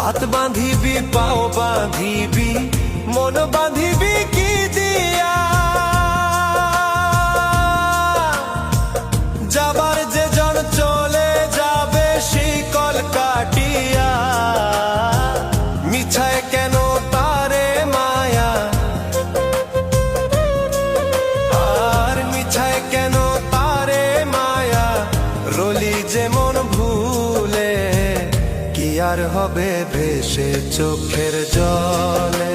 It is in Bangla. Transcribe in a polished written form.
হাত বাঁধিবি পাও বাঁধিবি মন বাঁধিবি কি দিয়া, যাবার যে জন চলে যাবে শিকল কাটিয়া। মিছায় কেন তারে মায়া, আর মিছায় কেন তারে মায়া, রলি যেমন ভুলে কি আর হবে ভেসে চোখের জলে।